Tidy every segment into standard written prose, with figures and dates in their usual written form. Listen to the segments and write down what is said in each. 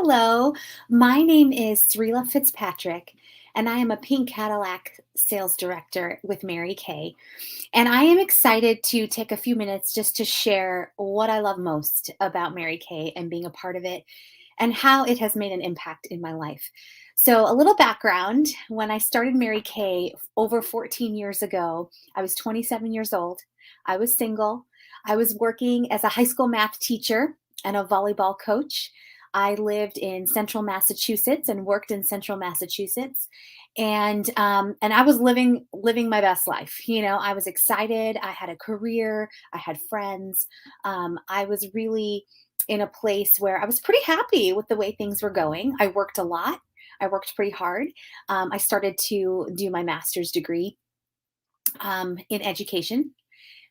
Hello, my name is Sreela Fitzpatrick, and I am a pink Cadillac sales director with Mary Kay. And I am excited to take a few minutes just to share what I love most about Mary Kay and being a part of it and how it has made an impact in my life. So, a little background when I started Mary Kay over 14 years ago, I was 27 years old. I was single. I was working as a high school math teacher and a volleyball coach. I lived in central Massachusetts and worked in central Massachusetts. And I was living my best life. I was excited. I had a career. I had friends. I was really in a place where I was pretty happy with the way things were going. I worked a lot. I worked pretty hard. I started to do my master's degree in education,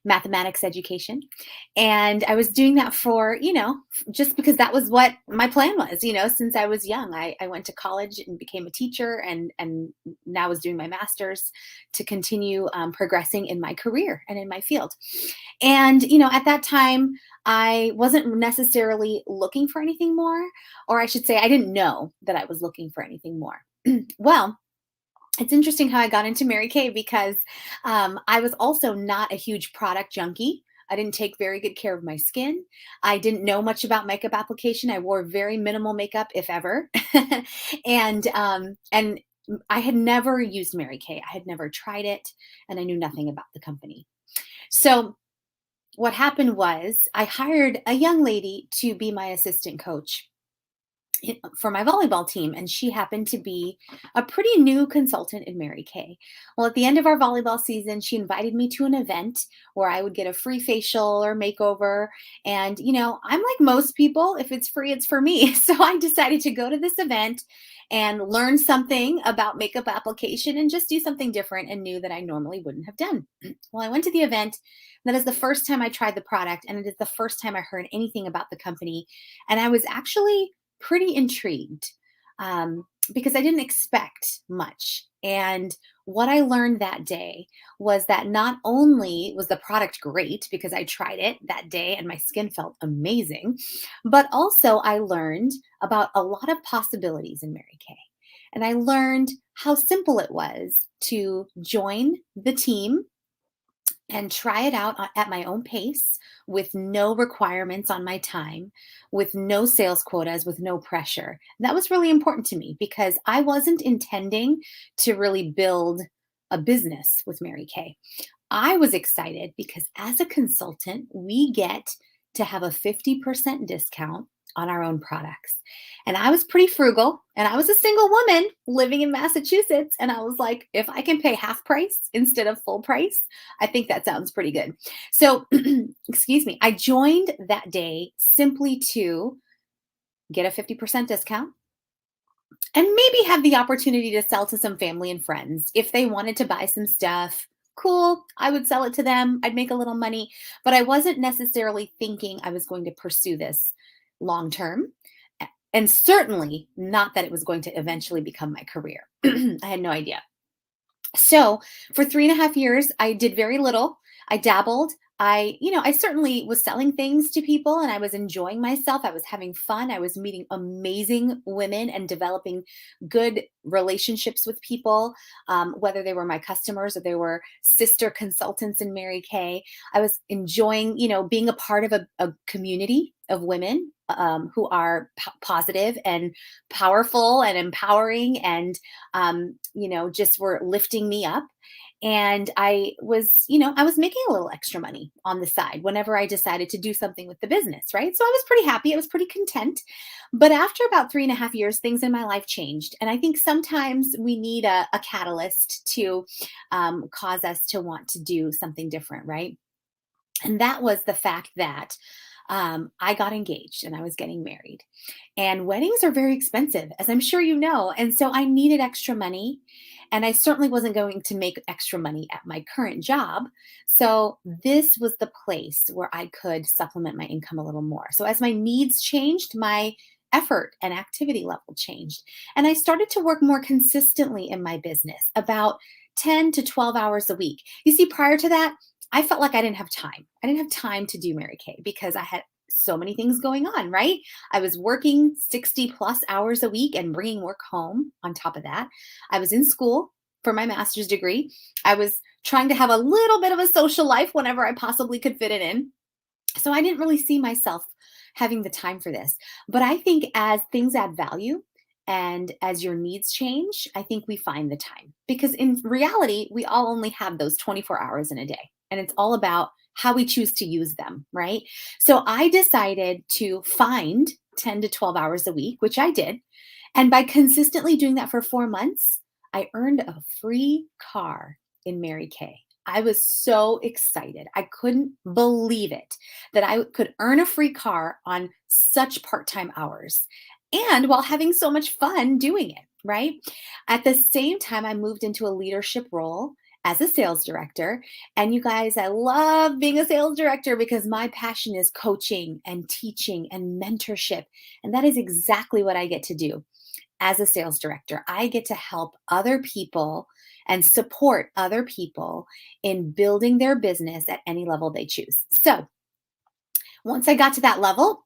mathematics education. And I was doing that for, just because that was what my plan was, since I was young. I went to college and became a teacher and now was doing my master's to continue progressing in my career and in my field. And, at that time, I wasn't necessarily looking for anything more, or I should say, I didn't know that I was looking for anything more. Well, it's interesting how I got into Mary Kay because I was also not a huge product junkie. I didn't take very good care of my skin. I didn't know much about makeup application. I wore very minimal makeup, if ever, and I had never used Mary Kay. I had never tried it, and I knew nothing about the company. So what happened was I hired a young lady to be my assistant coach for my volleyball team, and she happened to be a pretty new consultant in Mary Kay. Well, at the end of our volleyball season, she invited me to an event where I would get a free facial or makeover. And I'm like most people, if it's free, it's for me. So I decided to go to this event and learn something about makeup application and just do something different and new that I normally wouldn't have done. Well, I went to the event. That is the first time I tried the product, and it is the first time I heard anything about the company. And I was actually pretty intrigued because I didn't expect much. And what I learned that day was that not only was the product great because I tried it that day and my skin felt amazing, but also I learned about a lot of possibilities in Mary Kay. And I learned how simple it was to join the team and try it out at my own pace with no requirements on my time, with no sales quotas, with no pressure. That was really important to me because I wasn't intending to really build a business with Mary Kay. I was excited because as a consultant, we get to have a 50% discount on our own products. And I was pretty frugal and I was a single woman living in Massachusetts. And I was like, if I can pay half price instead of full price, I think that sounds pretty good. So, excuse me, I joined that day simply to get a 50% discount and maybe have the opportunity to sell to some family and friends. If they wanted to buy some stuff, cool, I would sell it to them. I'd make a little money, but I wasn't necessarily thinking I was going to pursue this long term. And certainly not that it was going to eventually become my career. I had no idea. So for 3.5 years, I did very little. I dabbled. I certainly was selling things to people and I was enjoying myself. I was having fun. I was meeting amazing women and developing good relationships with people, whether they were my customers or they were sister consultants in Mary Kay. I was enjoying, being a part of a community of women who are positive and powerful and empowering and, just were lifting me up. And I was making a little extra money on the side whenever I decided to do something with the business, right? So I was pretty happy. I was pretty content. But after about 3.5 years, things in my life changed. And I think sometimes we need a catalyst to cause us to want to do something different, right? And that was the fact that I got engaged and I was getting married. And weddings are very expensive, as I'm sure you know. And so I needed extra money. And I certainly wasn't going to make extra money at my current job. So this was the place where I could supplement my income a little more. So as my needs changed, my effort and activity level changed. And I started to work more consistently in my business, about 10 to 12 hours a week. You see, prior to that, I felt like I didn't have time. I didn't have time to do Mary Kay because I had so many things going on, right? I was working 60 plus hours a week and bringing work home on top of that. I was in school for my master's degree. I was trying to have a little bit of a social life whenever I possibly could fit it in. So I didn't really see myself having the time for this. But I think as things add value and as your needs change, I think we find the time because in reality, we all only have those 24 hours in a day. And it's all about how we choose to use them, right? So I decided to find 10 to 12 hours a week, which I did. And by consistently doing that for 4 months, I earned a free car in Mary Kay. I was so excited. I couldn't believe it that I could earn a free car on such part time hours and while having so much fun doing it, right? At the same time, I moved into a leadership role as a sales director. And you guys, I love being a sales director because my passion is coaching and teaching and mentorship. And that is exactly what I get to do as a sales director. I get to help other people and support other people in building their business at any level they choose. So once I got to that level,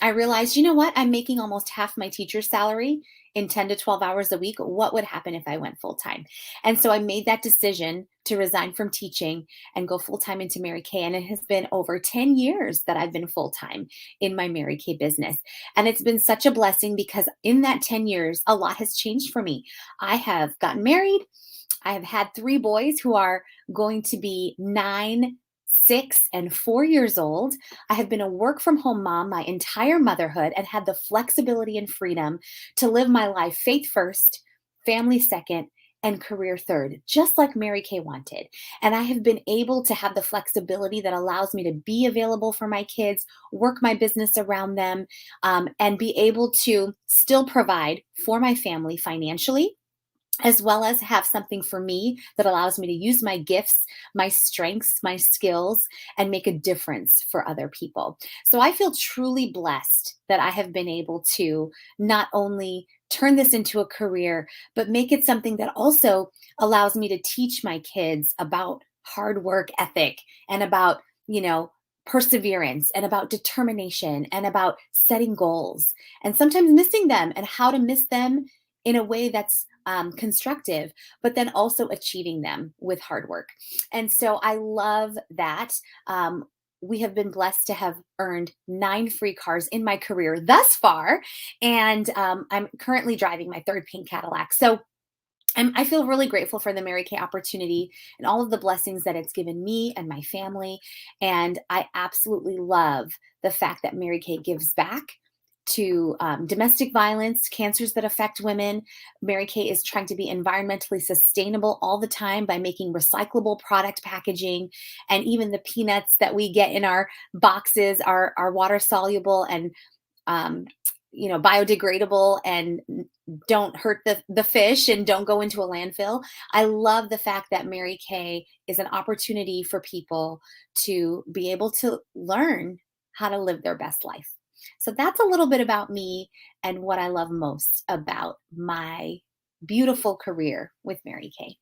I realized, you know what? I'm making almost half my teacher's salary in 10 to 12 hours a week. What would happen if I went full time? And so I made that decision to resign from teaching and go full time into Mary Kay. And it has been over 10 years that I've been full time in my Mary Kay business. And it's been such a blessing because in that 10 years, a lot has changed for me. I have gotten married. I have had 3 boys who are going to be 9, 6, and 4 years old. I have been a work from home mom my entire motherhood and had the flexibility and freedom to live my life faith first, family second, and career third, just like Mary Kay wanted. And I have been able to have the flexibility that allows me to be available for my kids, work my business around them, and be able to still provide for my family financially as well as have something for me that allows me to use my gifts, my strengths, my skills, and make a difference for other people. So I feel truly blessed that I have been able to not only turn this into a career, but make it something that also allows me to teach my kids about hard work ethic and about, perseverance and about determination and about setting goals and sometimes missing them and how to miss them in a way that's constructive, but then also achieving them with hard work. And so I love that. We have been blessed to have earned 9 free cars in my career thus far. And I'm currently driving my third pink Cadillac. So I feel really grateful for the Mary Kay opportunity and all of the blessings that it's given me and my family. And I absolutely love the fact that Mary Kay gives back to domestic violence, cancers that affect women. Mary Kay is trying to be environmentally sustainable all the time by making recyclable product packaging. And even the peanuts that we get in our boxes are water soluble and um, biodegradable and don't hurt the fish and don't go into a landfill. I love the fact that Mary Kay is an opportunity for people to be able to learn how to live their best life. So that's a little bit about me and what I love most about my beautiful career with Mary Kay.